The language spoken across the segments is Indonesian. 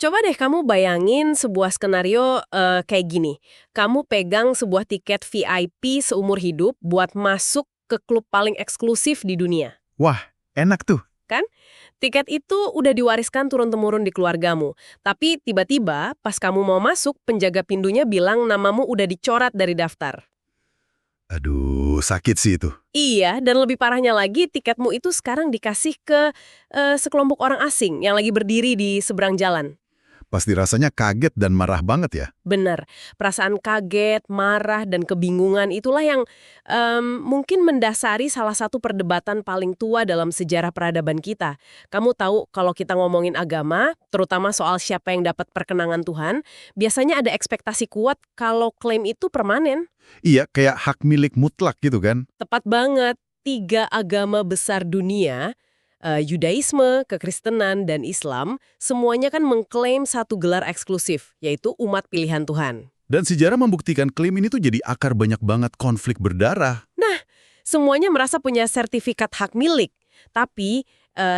Coba deh kamu bayangin sebuah skenario kayak gini. Kamu pegang sebuah tiket VIP seumur hidup buat masuk ke klub paling eksklusif di dunia. Wah, enak tuh. Kan? Tiket itu udah diwariskan turun-temurun di keluargamu. Tapi tiba-tiba pas kamu mau masuk, penjaga pintunya bilang namamu udah dicoret dari daftar. Aduh, sakit sih itu. Iya, dan lebih parahnya lagi, tiketmu itu sekarang dikasih ke sekelompok orang asing yang lagi berdiri di seberang jalan. Pasti rasanya kaget dan marah banget ya. Benar, perasaan kaget, marah, dan kebingungan itulah yang mungkin mendasari salah satu perdebatan paling tua dalam sejarah peradaban kita. Kamu tahu kalau kita ngomongin agama, terutama soal siapa yang dapat perkenangan Tuhan, biasanya ada ekspektasi kuat kalau klaim itu permanen. Iya, kayak hak milik mutlak gitu kan. Tepat banget, tiga agama besar dunia, Yudaisme, Kekristenan, dan Islam, semuanya kan mengklaim satu gelar eksklusif, yaitu umat pilihan Tuhan. Dan sejarah membuktikan klaim ini tuh jadi akar banyak banget konflik berdarah. Nah, semuanya merasa punya sertifikat hak milik. Tapi,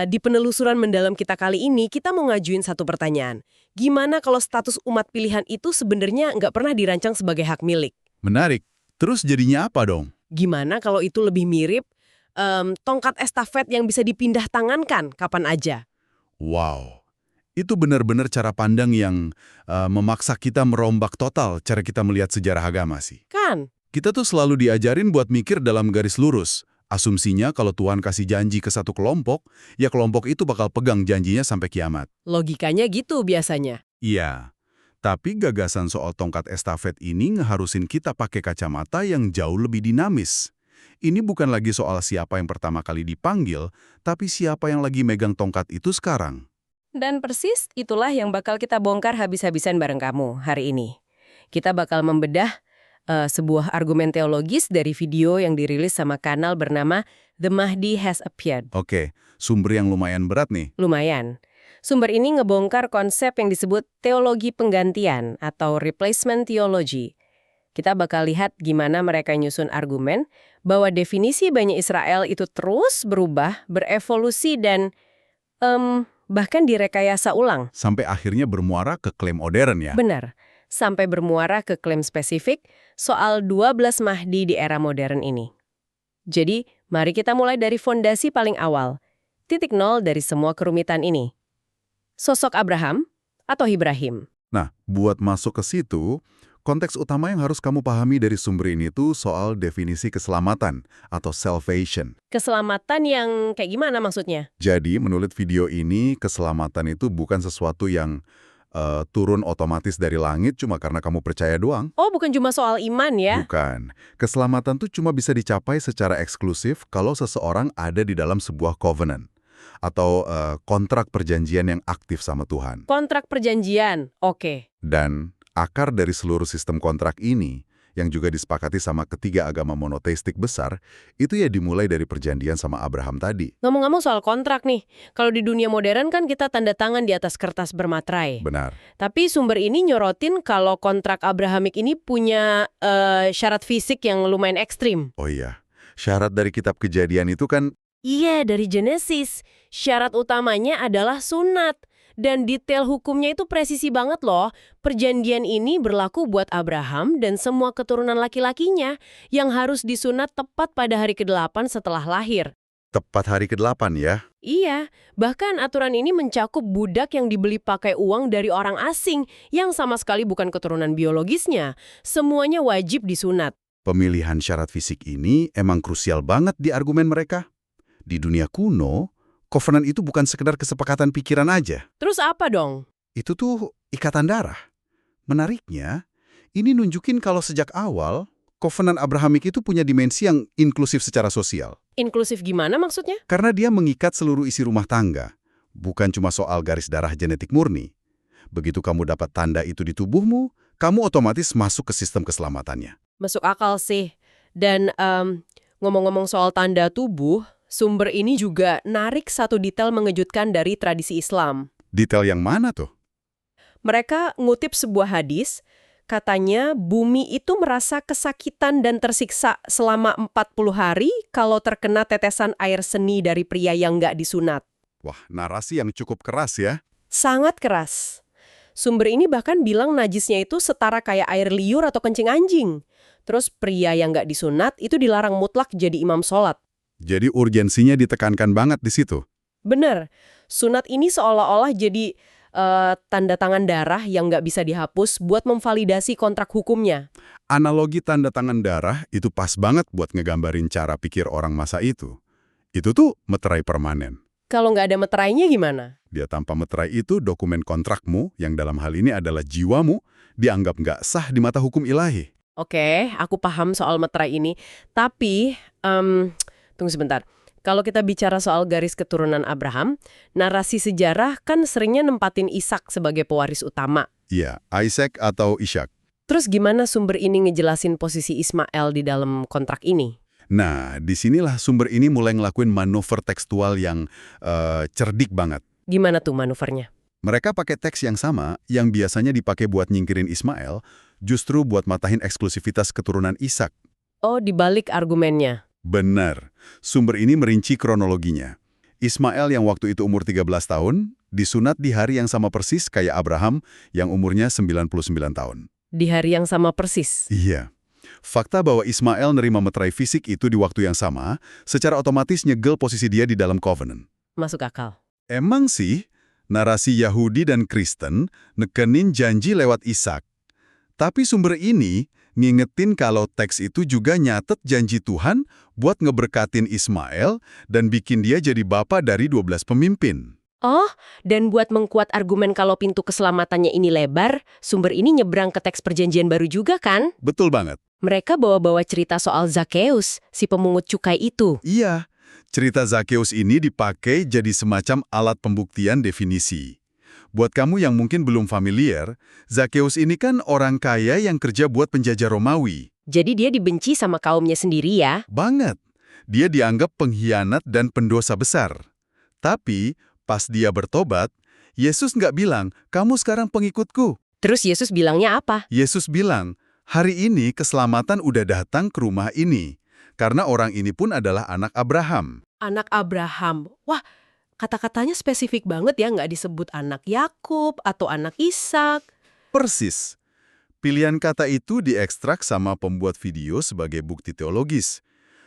di penelusuran mendalam kita kali ini, kita mau ngajuin satu pertanyaan. Gimana kalau status umat pilihan itu sebenarnya nggak pernah dirancang sebagai hak milik? Menarik. Terus jadinya apa dong? Gimana kalau itu lebih mirip tongkat estafet yang bisa dipindah tangankan kapan aja? Wow. Itu benar-benar cara pandang yang memaksa kita merombak total cara kita melihat sejarah agama sih. Kan? Kita tuh selalu diajarin buat mikir dalam garis lurus. Asumsinya kalau Tuhan kasih janji ke satu kelompok, ya kelompok itu bakal pegang janjinya sampai kiamat. Logikanya gitu biasanya. Iya. Tapi gagasan soal tongkat estafet ini ngeharusin kita pakai kacamata yang jauh lebih dinamis. Ini bukan lagi soal siapa yang pertama kali dipanggil, tapi siapa yang lagi megang tongkat itu sekarang. Dan persis itulah yang bakal kita bongkar habis-habisan bareng kamu hari ini. Kita bakal membedah sebuah argumen teologis dari video yang dirilis sama kanal bernama The Mahdi Has Appeared. Oke, sumber yang lumayan berat nih. Lumayan. Sumber ini ngebongkar konsep yang disebut teologi penggantian atau replacement theology. Kita bakal lihat gimana mereka nyusun argumen bahwa definisi Bani Israel itu terus berubah, berevolusi, dan bahkan direkayasa ulang. Sampai akhirnya bermuara ke klaim modern ya. Benar, sampai bermuara ke klaim spesifik soal 12 Mahdi di era modern ini. Jadi, mari kita mulai dari fondasi paling awal, titik nol dari semua kerumitan ini. Sosok Abraham atau Ibrahim? Nah, buat masuk ke situ, konteks utama yang harus kamu pahami dari sumber ini tuh soal definisi keselamatan atau salvation. Keselamatan yang kayak gimana maksudnya? Jadi, menurut video ini, keselamatan itu bukan sesuatu yang turun otomatis dari langit cuma karena kamu percaya doang. Oh, bukan cuma soal iman ya? Bukan. Keselamatan tuh cuma bisa dicapai secara eksklusif kalau seseorang ada di dalam sebuah covenant atau kontrak perjanjian yang aktif sama Tuhan. Kontrak perjanjian, oke. Dan akar dari seluruh sistem kontrak ini, yang juga disepakati sama ketiga agama monoteistik besar, itu ya dimulai dari perjanjian sama Abraham tadi. Ngomong-ngomong soal kontrak nih, kalau di dunia modern kan kita tanda tangan di atas kertas bermaterai. Benar. Tapi sumber ini nyorotin kalau kontrak Abrahamik ini punya syarat fisik yang lumayan ekstrim. Oh iya, syarat dari kitab Kejadian itu kan. Iya, dari Genesis. Syarat utamanya adalah sunat. Dan detail hukumnya itu presisi banget loh. Perjanjian ini berlaku buat Abraham dan semua keturunan laki-lakinya yang harus disunat tepat pada hari ke-8 setelah lahir. Tepat hari ke-8 ya? Iya, bahkan aturan ini mencakup budak yang dibeli pakai uang dari orang asing yang sama sekali bukan keturunan biologisnya. Semuanya wajib disunat. Pemilihan syarat fisik ini emang krusial banget di argumen mereka. Di dunia kuno, covenant itu bukan sekedar kesepakatan pikiran aja. Terus apa dong? Itu tuh ikatan darah. Menariknya, ini nunjukin kalau sejak awal, covenant Abrahamik itu punya dimensi yang inklusif secara sosial. Inklusif gimana maksudnya? Karena dia mengikat seluruh isi rumah tangga. Bukan cuma soal garis darah genetik murni. Begitu kamu dapat tanda itu di tubuhmu, kamu otomatis masuk ke sistem keselamatannya. Masuk akal sih. Dan ngomong-ngomong soal tanda tubuh, sumber ini juga narik satu detail mengejutkan dari tradisi Islam. Detail yang mana tuh? Mereka ngutip sebuah hadis, katanya bumi itu merasa kesakitan dan tersiksa selama 40 hari kalau terkena tetesan air seni dari pria yang nggak disunat. Wah, narasi yang cukup keras ya. Sangat keras. Sumber ini bahkan bilang najisnya itu setara kayak air liur atau kencing anjing. Terus pria yang nggak disunat itu dilarang mutlak jadi imam sholat. Jadi urgensinya ditekankan banget di situ. Bener, sunat ini seolah-olah jadi tanda tangan darah yang nggak bisa dihapus buat memvalidasi kontrak hukumnya. Analogi tanda tangan darah itu pas banget buat ngegambarin cara pikir orang masa itu. Itu tuh meterai permanen. Kalau nggak ada meterainya gimana? Dia tanpa meterai itu dokumen kontrakmu, yang dalam hal ini adalah jiwamu, dianggap nggak sah di mata hukum ilahi. Oke, aku paham soal meterai ini. Tapi, tunggu sebentar. Kalau kita bicara soal garis keturunan Abraham, narasi sejarah kan seringnya nempatin Ishak sebagai pewaris utama. Iya, Isaac atau Ishak. Terus gimana sumber ini ngejelasin posisi Ismail di dalam kontrak ini? Nah, disinilah sumber ini mulai ngelakuin manuver tekstual yang cerdik banget. Gimana tuh manuvernya? Mereka pakai teks yang sama yang biasanya dipakai buat nyingkirin Ismail, justru buat matahin eksklusivitas keturunan Ishak. Oh, dibalik argumennya. Benar. Sumber ini merinci kronologinya. Ismail yang waktu itu umur 13 tahun, disunat di hari yang sama persis kayak Abraham yang umurnya 99 tahun. Di hari yang sama persis. Iya. Fakta bahwa Ismail nerima meterai fisik itu di waktu yang sama, secara otomatis nyegel posisi dia di dalam covenant. Masuk akal. Emang sih, narasi Yahudi dan Kristen nekenin janji lewat Ishak. Tapi sumber ini ngingetin kalau teks itu juga nyatet janji Tuhan buat ngeberkatin Ismail dan bikin dia jadi bapa dari 12 pemimpin. Oh, dan buat mengkuat argumen kalau pintu keselamatannya ini lebar, sumber ini nyebrang ke teks perjanjian baru juga kan? Betul banget. Mereka bawa-bawa cerita soal Zakeus, si pemungut cukai itu. Iya, cerita Zakeus ini dipakai jadi semacam alat pembuktian definisi. Buat kamu yang mungkin belum familiar, Zakeus ini kan orang kaya yang kerja buat penjajah Romawi. Jadi dia dibenci sama kaumnya sendiri ya? Banget. Dia dianggap pengkhianat dan pendosa besar. Tapi, pas dia bertobat, Yesus nggak bilang, kamu sekarang pengikutku. Terus Yesus bilangnya apa? Yesus bilang, hari ini keselamatan udah datang ke rumah ini. Karena orang ini pun adalah anak Abraham. Anak Abraham. Wah, kata-katanya spesifik banget ya, nggak disebut anak Yakub atau anak Ishak. Persis. Pilihan kata itu diekstrak sama pembuat video sebagai bukti teologis.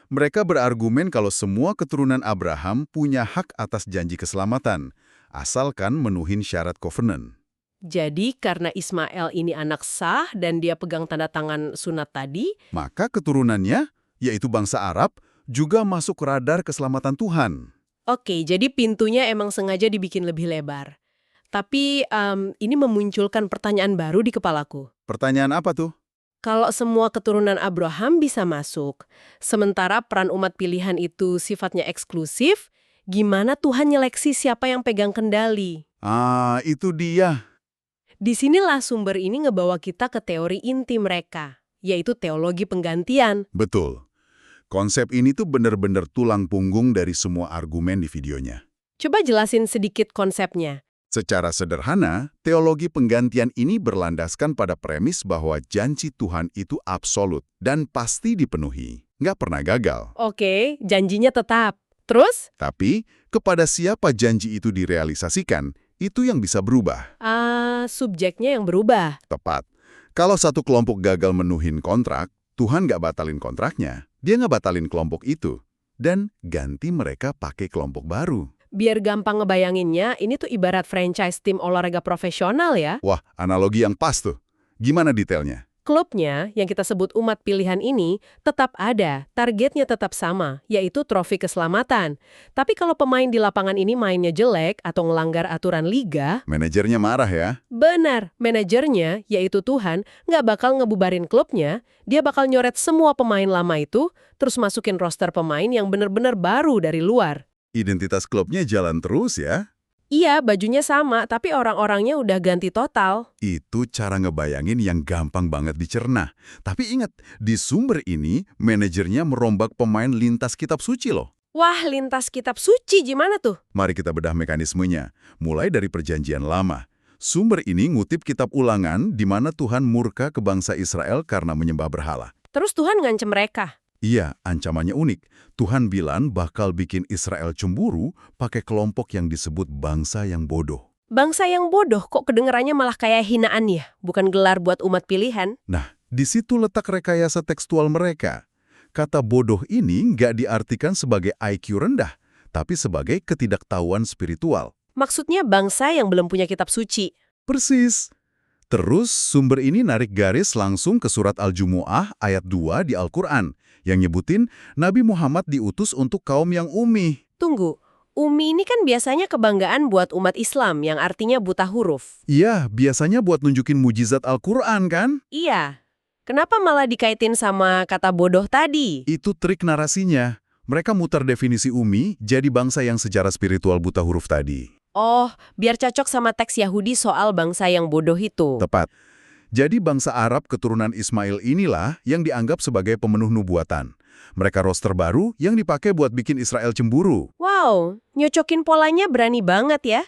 Mereka berargumen kalau semua keturunan Abraham punya hak atas janji keselamatan, asalkan menuhin syarat covenant. Jadi karena Ismail ini anak sah dan dia pegang tanda tangan sunat tadi, Maka keturunannya, yaitu bangsa Arab, juga masuk radar keselamatan Tuhan. oke, jadi pintunya emang sengaja dibikin lebih lebar. Tapi ini memunculkan pertanyaan baru di kepalaku. Pertanyaan apa tuh? Kalau semua keturunan Abraham bisa masuk, sementara peran umat pilihan itu sifatnya eksklusif, gimana Tuhan nyeleksi siapa yang pegang kendali? Ah, itu dia. Disinilah sumber ini ngebawa kita ke teori inti mereka, yaitu teologi penggantian. Betul. Konsep ini tuh bener-bener tulang punggung dari semua argumen di videonya. Coba jelasin sedikit konsepnya. Secara sederhana, teologi penggantian ini berlandaskan pada premis bahwa janji Tuhan itu absolut dan pasti dipenuhi, nggak pernah gagal. Oke, janjinya tetap. Terus? Tapi, kepada siapa janji itu direalisasikan, itu yang bisa berubah. Subjeknya yang berubah. Tepat. Kalau satu kelompok gagal menuhin kontrak, Tuhan nggak batalin kontraknya. Dia nggak batalin kelompok itu. Dan ganti mereka pakai kelompok baru. Biar gampang ngebayanginnya, ini tuh ibarat franchise tim olahraga profesional ya. Wah, analogi yang pas tuh. Gimana detailnya? Klubnya, yang kita sebut umat pilihan ini, tetap ada, targetnya tetap sama, yaitu trofi keselamatan. Tapi kalau pemain di lapangan ini mainnya jelek atau ngelanggar aturan liga, Manajernya marah ya? benar, manajernya, yaitu Tuhan, nggak bakal ngebubarin klubnya, dia bakal nyoret semua pemain lama itu, terus masukin roster pemain yang benar-benar baru dari luar. Identitas klubnya jalan terus ya? Iya, bajunya sama, tapi orang-orangnya udah ganti total. Itu cara ngebayangin yang gampang banget dicerna. Tapi ingat, di sumber ini, manajernya merombak pemain lintas kitab suci loh. Wah, lintas kitab suci gimana tuh? Mari kita bedah mekanismenya. Mulai dari perjanjian lama. Sumber ini ngutip kitab Ulangan di mana Tuhan murka ke bangsa Israel karena menyembah berhala. Terus Tuhan ngancem mereka. Iya, ancamannya unik. Tuhan bilang bakal bikin Israel cemburu pakai kelompok yang disebut bangsa yang bodoh. Bangsa yang bodoh kok kedengarannya malah kayak hinaan ya, bukan gelar buat umat pilihan. Nah, di situ letak rekayasa tekstual mereka. Kata bodoh ini nggak diartikan sebagai IQ rendah, tapi sebagai ketidaktahuan spiritual. Maksudnya bangsa yang belum punya kitab suci. Persis. Terus sumber ini narik garis langsung ke surat Al-Jumu'ah ayat 2 di Al-Quran, yang nyebutin Nabi Muhammad diutus untuk kaum yang ummi. Tunggu, Umi ini kan biasanya kebanggaan buat umat Islam yang artinya buta huruf. Iya, biasanya buat nunjukin mujizat Al-Quran kan? Iya. Kenapa malah dikaitin sama kata bodoh tadi? Itu trik narasinya. Mereka mutar definisi ummi jadi bangsa yang secara spiritual buta huruf tadi. Oh, biar cocok sama teks Yahudi soal bangsa yang bodoh itu. Tepat. Jadi bangsa Arab keturunan Ismail inilah yang dianggap sebagai pemenuh nubuatan. Mereka roster baru yang dipakai buat bikin Israel cemburu. Wow, nyocokin polanya berani banget ya.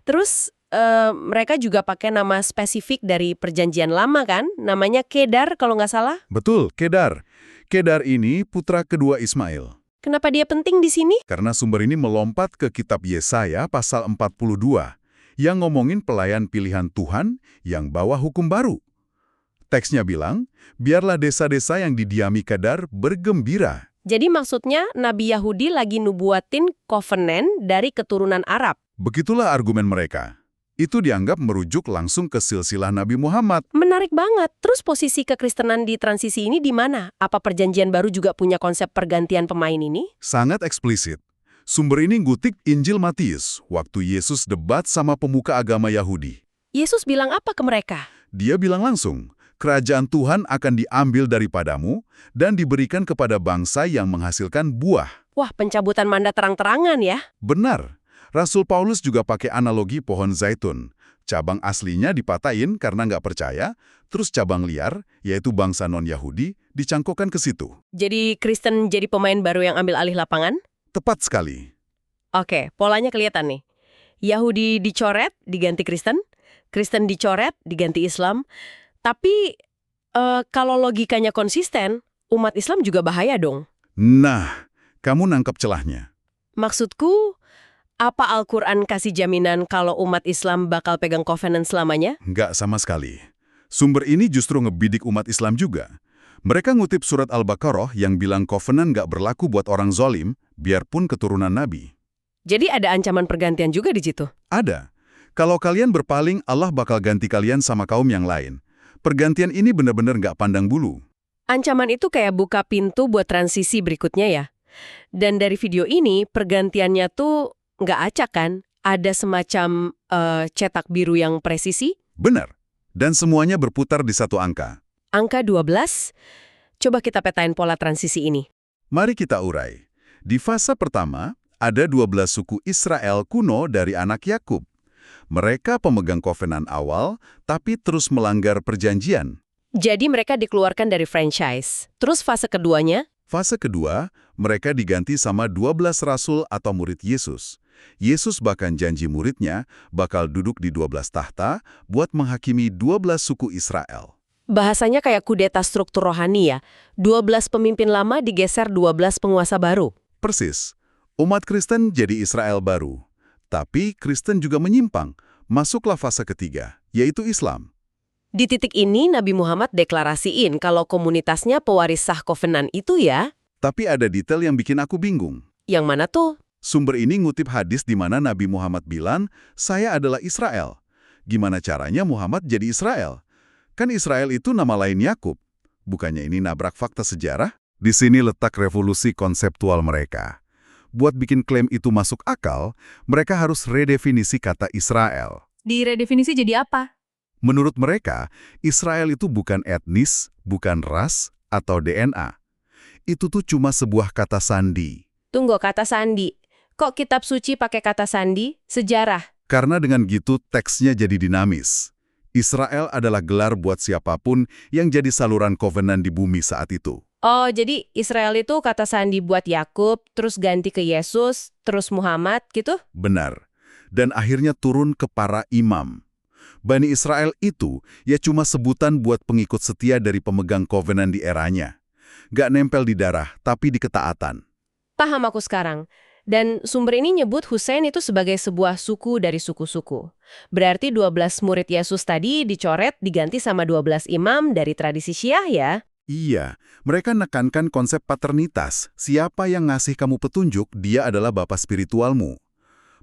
Terus mereka juga pakai nama spesifik dari perjanjian lama kan? Namanya Kedar kalau nggak salah. Betul, Kedar. Kedar ini putra kedua Ismail. Kenapa dia penting di sini? Karena sumber ini melompat ke kitab Yesaya pasal 42 yang ngomongin pelayan pilihan Tuhan yang bawa hukum baru. Teksnya bilang, biarlah desa-desa yang didiami Kedar bergembira. Jadi maksudnya Nabi Yahudi lagi nubuatin covenant dari keturunan Arab. Begitulah argumen mereka. Itu dianggap merujuk langsung ke silsilah Nabi Muhammad. Menarik banget. Terus posisi kekristenan di transisi ini di mana? Apa perjanjian baru juga punya konsep pergantian pemain ini? Sangat eksplisit. Sumber ini ngutip Injil Matius, waktu Yesus debat sama pemuka agama Yahudi. Yesus bilang apa ke mereka? Dia bilang langsung, kerajaan Tuhan akan diambil daripadamu dan diberikan kepada bangsa yang menghasilkan buah. Wah, pencabutan mandat terang-terangan ya. Benar. Rasul Paulus juga pakai analogi pohon zaitun. Cabang aslinya dipatahin karena nggak percaya, terus cabang liar, yaitu bangsa non-Yahudi, dicangkokkan ke situ. Jadi Kristen jadi pemain baru yang ambil alih lapangan? Tepat sekali. Oke, polanya kelihatan nih. Yahudi dicoret, diganti Kristen. Kristen dicoret, diganti Islam. Tapi kalau logikanya konsisten, umat Islam juga bahaya dong. Nah, kamu nangkep celahnya. Maksudku, apa Al-Quran kasih jaminan kalau umat Islam bakal pegang covenant selamanya? Nggak sama sekali. Sumber ini justru ngebidik umat Islam juga. Mereka ngutip surat Al-Baqarah yang bilang covenant nggak berlaku buat orang zolim, biarpun keturunan Nabi. Jadi ada ancaman pergantian juga di situ? Ada. Kalau kalian berpaling, Allah bakal ganti kalian sama kaum yang lain. Pergantian ini benar-benar nggak pandang bulu. Ancaman itu kayak buka pintu buat transisi berikutnya ya. Dan dari video ini, pergantiannya tuh nggak acak kan? Ada semacam cetak biru yang presisi? Benar. Dan semuanya berputar di satu angka. Angka 12, coba kita petain pola transisi ini. Mari kita urai. Di fase pertama, ada 12 suku Israel kuno dari anak Yakub. Mereka pemegang kovenan awal, tapi terus melanggar perjanjian. Jadi mereka dikeluarkan dari franchise. Terus fase keduanya? Fase kedua, mereka diganti sama 12 rasul atau murid Yesus. Yesus bahkan janji muridnya bakal duduk di 12 tahta buat menghakimi 12 suku Israel. Bahasanya kayak kudeta struktur rohani ya. 12 pemimpin lama digeser 12 penguasa baru. Persis. Umat Kristen jadi Israel baru. Tapi Kristen juga menyimpang. Masuklah fase ketiga, yaitu Islam. Di titik ini Nabi Muhammad deklarasiin kalau komunitasnya pewaris sah kovenan itu ya. Tapi ada detail yang bikin aku bingung. Yang mana tuh? Sumber ini ngutip hadis di mana Nabi Muhammad bilang, "Saya adalah Israel." Gimana caranya Muhammad jadi Israel? Kan Israel itu nama lain Yakub. Bukannya ini nabrak fakta sejarah? Di sini letak revolusi konseptual mereka. Buat bikin klaim itu masuk akal, mereka harus redefinisi kata Israel. Diredefinisi jadi apa? Menurut mereka, Israel itu bukan etnis, bukan ras, atau DNA. Itu tuh cuma sebuah kata sandi. Tunggu, kata sandi. Kok kitab suci pakai kata sandi? Sejarah. Karena dengan gitu teksnya jadi dinamis. Israel adalah gelar buat siapapun yang jadi saluran kovenan di bumi saat itu. Oh, jadi Israel itu kata sandi buat Yakub, terus ganti ke Yesus, terus Muhammad gitu? Benar. Dan akhirnya turun ke para imam. Bani Israel itu ya cuma sebutan buat pengikut setia dari pemegang kovenan di eranya. Gak nempel di darah, tapi di ketaatan. Paham aku sekarang. Dan sumber ini nyebut Hussein itu sebagai sebuah suku dari suku-suku. Berarti 12 murid Yesus tadi dicoret diganti sama 12 imam dari tradisi Syiah ya? Iya, mereka nekankan konsep paternitas. Siapa yang ngasih kamu petunjuk, dia adalah bapak spiritualmu.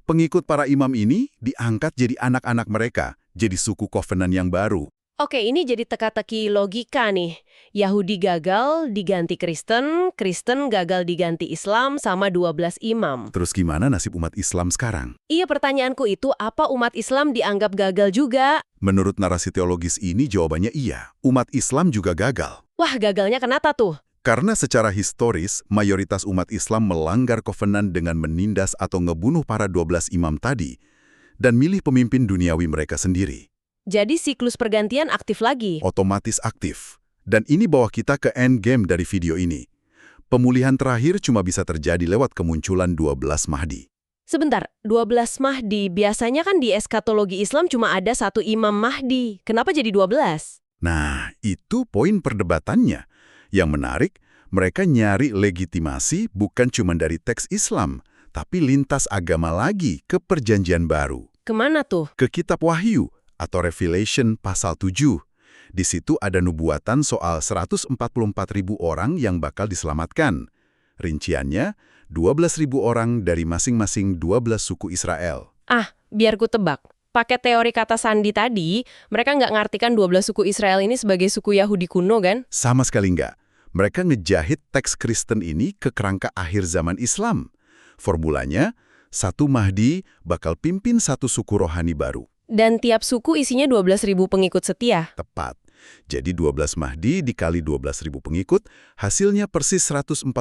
Pengikut para imam ini diangkat jadi anak-anak mereka, jadi suku Covenant yang baru. Oke, ini jadi teka-teki logika nih. Yahudi gagal diganti Kristen, Kristen gagal diganti Islam sama 12 imam. Terus gimana nasib umat Islam sekarang? Iya, pertanyaanku itu apa umat Islam dianggap gagal juga? Menurut narasi teologis ini jawabannya iya. Umat Islam juga gagal. Wah, gagalnya kenapa tuh? Karena secara historis, mayoritas umat Islam melanggar Covenant dengan menindas atau ngebunuh para 12 imam tadi dan milih pemimpin duniawi mereka sendiri. Jadi siklus pergantian aktif lagi. Otomatis aktif. Dan ini bawa kita ke end game dari video ini. Pemulihan terakhir cuma bisa terjadi lewat kemunculan 12 Mahdi. Sebentar, 12 Mahdi. Biasanya kan di eskatologi Islam cuma ada satu imam Mahdi. Kenapa jadi 12? Nah, itu poin perdebatannya. Yang menarik, mereka nyari legitimasi bukan cuma dari teks Islam, tapi lintas agama lagi ke Perjanjian Baru. Kemana tuh? Ke Kitab Wahyu atau Revelation pasal 7. Di situ ada nubuatan soal 144.000 orang yang bakal diselamatkan. Rinciannya, 12.000 orang dari masing-masing 12 suku Israel. Ah, biar ku tebak. Pakai teori kata sandi tadi, mereka nggak ngartikan 12 suku Israel ini sebagai suku Yahudi kuno kan? Sama sekali nggak. Mereka ngejahit teks Kristen ini ke kerangka akhir zaman Islam. Formulanya, satu Mahdi bakal pimpin satu suku rohani baru. Dan tiap suku isinya 12.000 pengikut setia. Tepat. Jadi 12 Mahdi dikali 12.000 pengikut, hasilnya persis 144.000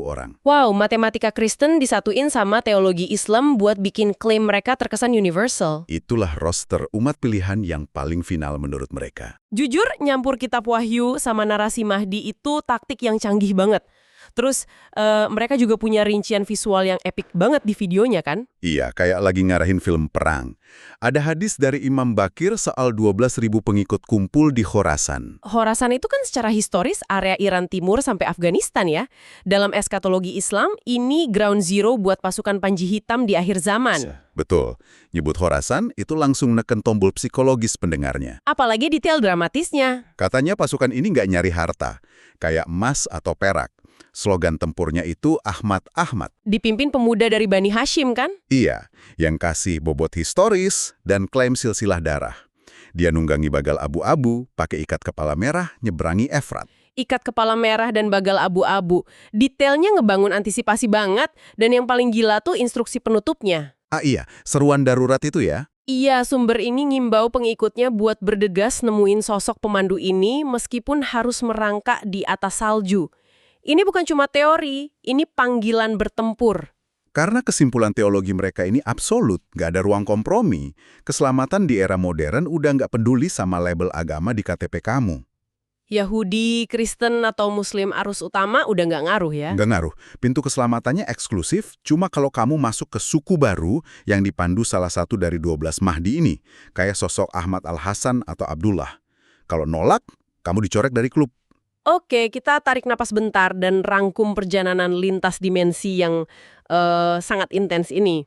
orang. Wow, matematika Kristen disatuin sama teologi Islam buat bikin klaim mereka terkesan universal. Itulah roster umat pilihan yang paling final menurut mereka. Jujur, nyampur kitab Wahyu sama narasi Mahdi itu taktik yang canggih banget. Terus, mereka juga punya rincian visual yang epik banget di videonya kan? Iya, kayak lagi ngarahin film perang. Ada hadis dari Imam Bakir soal 12.000 pengikut kumpul di Khorasan. Khorasan itu kan secara historis area Iran Timur sampai Afghanistan ya. Dalam eskatologi Islam, ini ground zero buat pasukan Panji Hitam di akhir zaman. Betul. Nyebut Khorasan itu langsung neken tombol psikologis pendengarnya. Apalagi detail dramatisnya. Katanya pasukan ini nggak nyari harta, kayak emas atau perak. Slogan tempurnya itu Ahmad Ahmad. Dipimpin pemuda dari Bani Hashim kan? Iya, yang kasih bobot historis dan klaim silsilah darah. Dia nunggangi bagal abu-abu, pakai ikat kepala merah, nyeberangi Efrat. Ikat kepala merah dan bagal abu-abu. Detailnya ngebangun antisipasi banget, dan yang paling gila tuh instruksi penutupnya. Ah iya, seruan darurat itu ya. Iya, sumber ini ngimbau pengikutnya buat bergegas nemuin sosok pemandu ini meskipun harus merangkak di atas salju. Ini bukan cuma teori, ini panggilan bertempur. Karena kesimpulan teologi mereka ini absolut, nggak ada ruang kompromi. Keselamatan di era modern udah nggak peduli sama label agama di KTP kamu. Yahudi, Kristen, atau Muslim arus utama udah nggak ngaruh ya? Nggak ngaruh. Pintu keselamatannya eksklusif, cuma kalau kamu masuk ke suku baru yang dipandu salah satu dari 12 Mahdi ini, kayak sosok Ahmad Al-Hasan atau Abdullah. Kalau nolak, kamu dicorek dari klub. Oke, kita tarik napas bentar dan rangkum perjalanan lintas dimensi yang sangat intens ini.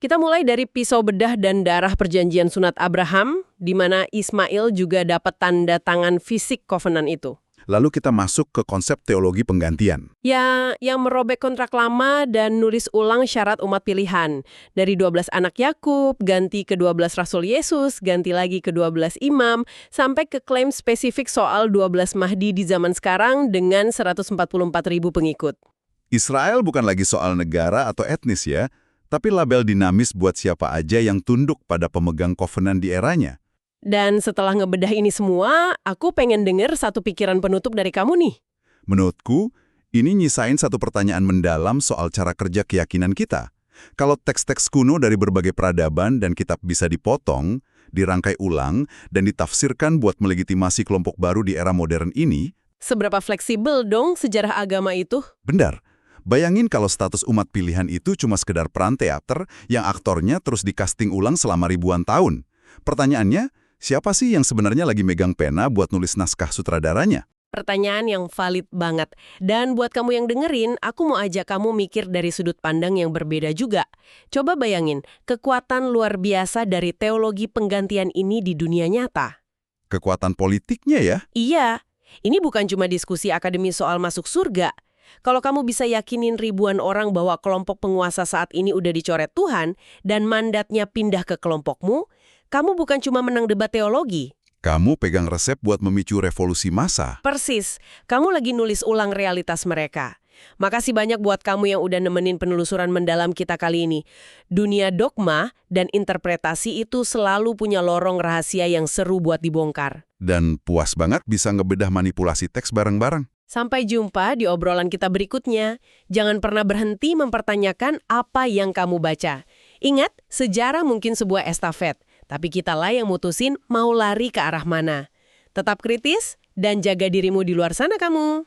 Kita mulai dari pisau bedah dan darah perjanjian sunat Abraham, di mana Ismail juga dapat tanda tangan fisik covenant itu. Lalu kita masuk ke konsep teologi penggantian. Ya, yang merobek kontrak lama dan nulis ulang syarat umat pilihan. Dari 12 anak Yakub, ganti ke 12 Rasul Yesus, ganti lagi ke 12 imam, sampai ke klaim spesifik soal 12 Mahdi di zaman sekarang dengan 144.000 pengikut. Israel bukan lagi soal negara atau etnis ya, tapi label dinamis buat siapa aja yang tunduk pada pemegang covenant di eranya. Dan setelah ngebedah ini semua, aku pengen denger satu pikiran penutup dari kamu nih. Menurutku, ini nyisain satu pertanyaan mendalam soal cara kerja keyakinan kita. Kalau teks-teks kuno dari berbagai peradaban dan kitab bisa dipotong, dirangkai ulang, dan ditafsirkan buat melegitimasi kelompok baru di era modern ini, seberapa fleksibel dong sejarah agama itu? Benar. Bayangin kalau status umat pilihan itu cuma sekedar peran teater yang aktornya terus di-casting ulang selama ribuan tahun. Pertanyaannya, siapa sih yang sebenarnya lagi megang pena buat nulis naskah sutradaranya? Pertanyaan yang valid banget. Dan buat kamu yang dengerin, aku mau ajak kamu mikir dari sudut pandang yang berbeda juga. Coba bayangin, kekuatan luar biasa dari teologi penggantian ini di dunia nyata. Kekuatan politiknya ya? Iya, ini bukan cuma diskusi akademis soal masuk surga. Kalau kamu bisa yakinin ribuan orang bahwa kelompok penguasa saat ini udah dicoret Tuhan dan mandatnya pindah ke kelompokmu, kamu bukan cuma menang debat teologi. Kamu pegang resep buat memicu revolusi massa. Persis, kamu lagi nulis ulang realitas mereka. Makasih banyak buat kamu yang udah nemenin penelusuran mendalam kita kali ini. Dunia dogma dan interpretasi itu selalu punya lorong rahasia yang seru buat dibongkar. Dan puas banget bisa ngebedah manipulasi teks bareng-bareng. Sampai jumpa di obrolan kita berikutnya. Jangan pernah berhenti mempertanyakan apa yang kamu baca. Ingat, sejarah mungkin sebuah estafet, tapi kitalah yang mutusin mau lari ke arah mana. Tetap kritis dan jaga dirimu di luar sana kamu.